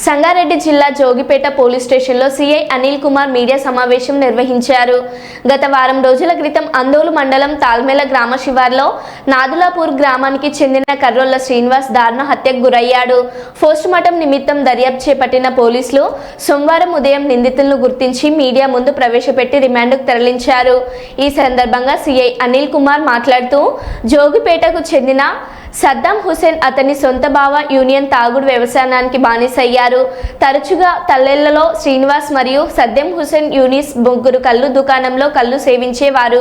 సంగారెడ్డి జిల్లా జోగిపేట పోలీస్ స్టేషన్లో CI Anil Kumar media సమావేశం నిర్వహించారు. గత వారం రోజుల క్రితం అందోలు మండలం తాల్మేల గ్రామ శివార్లో నాదులాపూర్ గ్రామానికి చెందిన కర్రోళ్ల శ్రీనివాస్ దారుణ హత్యకు గురయ్యాడు. పోస్టుమార్టం నిమిత్తం దర్యాప్తు చేపట్టిన పోలీసులు సోమవారం ఉదయం నిందితులను గుర్తించి మీడియా ముందు ప్రవేశపెట్టి రిమాండ్కు తరలించారు. ఈ సందర్భంగా సీఐ అనిల్ కుమార్ మాట్లాడుతూ జోగిపేటకు చెందిన సద్దాం హుసేన్ అతని సొంత బావ యూనియన్ తాగుడు వ్యవసాయానికి బానిసయ్యారు. తరచుగా తల్లెళ్లలో శ్రీనివాస్ మరియు సద్దాం హుసేన్ యూనిస్ ముగ్గురు కళ్ళు దుకాణంలో కళ్ళు సేవించేవారు.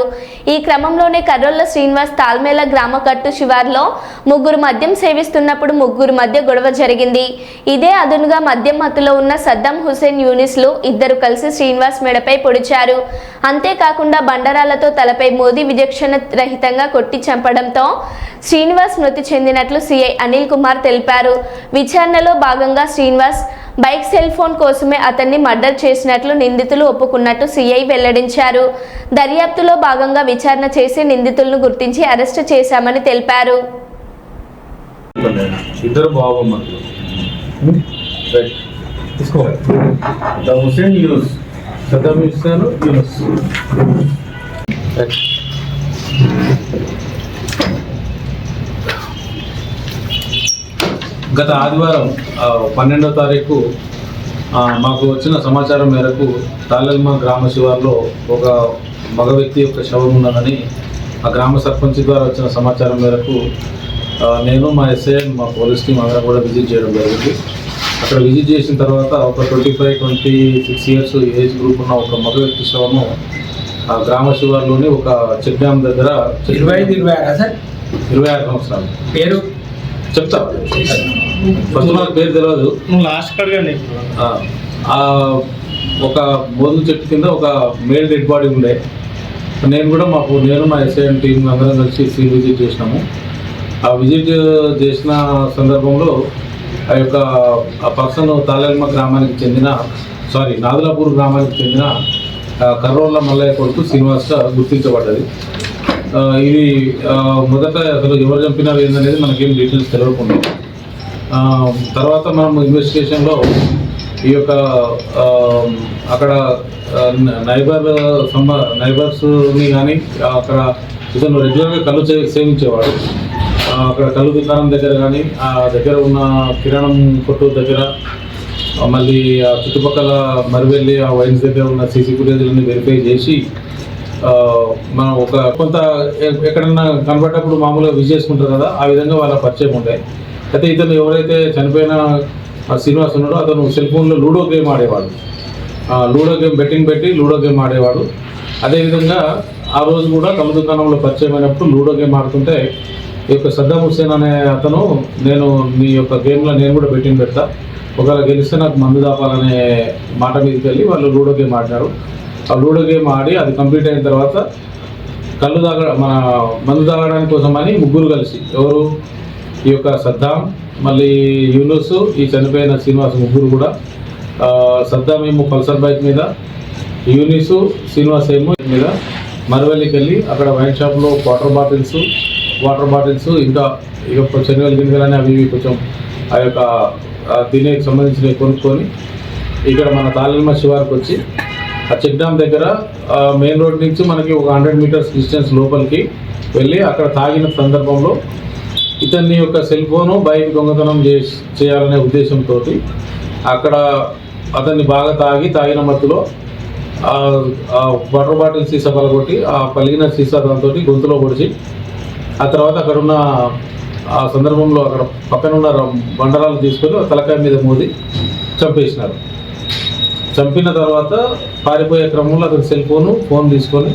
ఈ క్రమంలోనే కర్రోళ్ల శ్రీనివాస్ తాల్మేల గ్రామ కట్టు శివార్లో ముగ్గురు మద్యం సేవిస్తున్నప్పుడు ముగ్గురు మధ్య గొడవ జరిగింది. ఇదే అదునుగా మద్యం మత్తులో ఉన్న సద్దాం హుసేన్ యూనిస్లు ఇద్దరు కలిసి శ్రీనివాస్ మెడపై పొడిచారు. అంతేకాకుండా బండరాలతో తలపై మోదీ విచక్షణ రహితంగా కొట్టి చంపడంతో శ్రీనివాస్ మృతి చెందినట్లు సీఐ అనిల్ కుమార్ తెలిపారు. విచారణలో భాగంగా శ్రీనివాస్ బైక్ సెల్ ఫోన్ కోసమే అతన్ని మర్డర్ చేసినట్లు నిందితులు ఒప్పుకున్నట్టు సీఐ వెల్లడించారు. దర్యాప్తులో భాగంగా విచారణ చేసి నిందితులను గుర్తించి అరెస్టు చేశామని తెలిపారు. గత ఆదివారం 12వ తారీఖు మాకు వచ్చిన సమాచారం మేరకు తాళెల్మ గ్రామ శివార్లో ఒక మగ వ్యక్తి యొక్క శవం ఉన్నదని ఆ గ్రామ సర్పంచ్ ద్వారా వచ్చిన సమాచారం మేరకు నేను మా ఎస్ఐ మా పోలీస్ టీం అందరం కూడా విజిట్ చేయడం జరిగింది. అక్కడ విజిట్ చేసిన తర్వాత ఒక 25-26 ఇయర్స్ ఏజ్ గ్రూప్ ఉన్న ఒక మగ వ్యక్తి శవము ఆ గ్రామ శివార్లోని ఒక చెక్ డ్యామ్ దగ్గర 26 సంవత్సరాలు పేరు చెప్తా. ఫస్ట్ నాకు పేరు తెలియదు. ఒక మోదుగు చెట్టు కింద ఒక మేల్ డెడ్ బాడీ ఉండే. నేను మా ఎస్ఐఎం టీం అందరం కలిసి సీన్ విజిట్ చేసినాము. ఆ విజిట్ చేసిన సందర్భంలో ఆ పర్సన్ తాళెల్మ గ్రామానికి చెందిన నాదులాపూర్ గ్రామానికి చెందిన కర్రోళ్ల మల్లయ్య కొడుకు శ్రీనివాస్గా గుర్తించబడ్డది. ఇది మొదట అసలు ఎవరు చంపినారు ఏందనేది మనకేం డీటెయిల్స్ తెలియకుండా తర్వాత మనం ఇన్వెస్టిగేషన్లో ఈ యొక్క అక్కడ నైబర్స్ని కానీ అక్కడ ఇతను రెగ్యులర్గా కళ్ళు సేవించేవాడు. అక్కడ కళ్ళు దుకాణం దగ్గర కానీ ఆ దగ్గర ఉన్న కిరాణం కొట్టు దగ్గర మళ్ళీ ఆ చుట్టుపక్కల మరివెళ్ళి ఆ వైన్స్ దగ్గర ఉన్న సీసీ ఫుటేజ్లని వెరిఫై చేసి మనం కొంత ఎక్కడన్నా కనబడ్డప్పుడు మామూలుగా విజ్ చేసుకుంటారు కదా, ఆ విధంగా వాళ్ళ పరిచయం ఉండే. అయితే ఇతను ఎవరైతే చనిపోయిన శ్రీనివాస్ ఉన్నాడో అతను సెల్ ఫోన్లో లూడో గేమ్ ఆడేవాడు. లూడో గేమ్ బెట్టింగ్ పెట్టి లూడో గేమ్ ఆడేవాడు. అదేవిధంగా ఆ రోజు కూడా కళ్ళు దుకాణంలో పరిచయం అయినప్పుడు లూడో గేమ్ ఆడుతుంటే ఈ యొక్క సద్దాం హుసేన్ అనే అతను నేను మీ యొక్క గేమ్లో నేను కూడా బెట్టింగ్ పెడతా, ఒకవేళ గెలిస్తే నాకు మందు దాపాలనే మాట మీదకి వెళ్ళి వాళ్ళు లూడో గేమ్ ఆడినారు. ఆ లూడో గేమ్ ఆడి అది కంప్లీట్ అయిన తర్వాత మందు తాగడానికి కోసమని ముగ్గురు కలిసి ఎవరు ఈ యొక్క సద్దాం మళ్ళీ యూనుస్ ఈ చనిపోయిన శ్రీనివాస్ ముగ్గురు కూడా సద్దాం ఏమో పల్సర్ బైక్ మీద, యూనిస్ శ్రీనివాస్ ఏమో మీద మరవెల్లికి వెళ్ళి అక్కడ వైన్ షాప్లో వాటర్ బాటిల్స్ ఇంకా శనివేలు గిన్నెలని అవి కొంచెం ఆ యొక్క దీనికి సంబంధించినవి కొనుక్కొని ఇక్కడ మన తాళెల్మ శివార్కి వచ్చి ఆ చెక్ డ్యామ్ దగ్గర మెయిన్ రోడ్ నుంచి మనకి ఒక 100 మీటర్స్ డిస్టెన్స్ లోపలికి వెళ్ళి అక్కడ తాగిన సందర్భంలో ఇతన్ని యొక్క సెల్ ఫోను బైక్ దొంగతనం చేయాలనే ఉద్దేశంతో అక్కడ అతన్ని బాగా తాగిన మత్తులో వాటర్ బాటిల్ సీసా పలగొట్టి ఆ పలిగిన సీసా దాంతో గొంతులో పొడిచి ఆ తర్వాత అక్కడున్న ఆ సందర్భంలో అక్కడ పక్కన ఉన్న బండరాలు తీసుకొని తలకాయ మీద మోది చంపేసినారు. చంపిన తర్వాత పారిపోయే క్రమంలో అతను సెల్ ఫోన్ తీసుకొని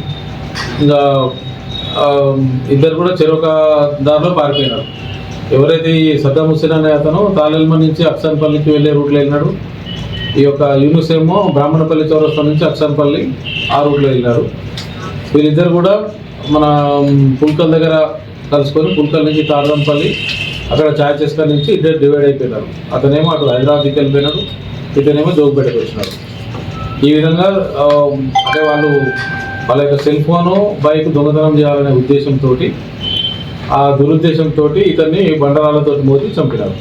ఇంకా ఇద్దరు కూడా చెరొక దారిలో పారిపోయినారు. ఎవరైతే ఈ సద్దాం హుసేన్ అనే అతను తాళెల్మ నుంచి అక్సన్పల్లికి వెళ్ళే రూట్లో వెళ్ళినాడు. ఈ యొక్క యూనుస్ ఏమో బ్రాహ్మణపల్లి చౌరస్తా నుంచి అక్సన్పల్లి ఆ రూట్లో వెళ్ళినారు. వీళ్ళిద్దరు కూడా మన పుల్కల్ దగ్గర కలుసుకొని పుల్కల్ నుంచి తాళంపల్లి అక్కడ చాయ్ చెస్కా నుంచి ఇద్దరు డివైడ్ అయిపోయినారు. అతనేమో అటు హైదరాబాద్కి వెళ్ళిపోయినాడు, ఇతనేమో జోగిపేటకు వచ్చినారు. ఈ విధంగా అంటే వాళ్ళ యొక్క సెల్ ఫోను బైక్ దొంగతనం చేయాలనే ఉద్దేశంతో ఆ దురుద్దేశంతో ఇతన్ని బండరాలతో మోది చంపినారు.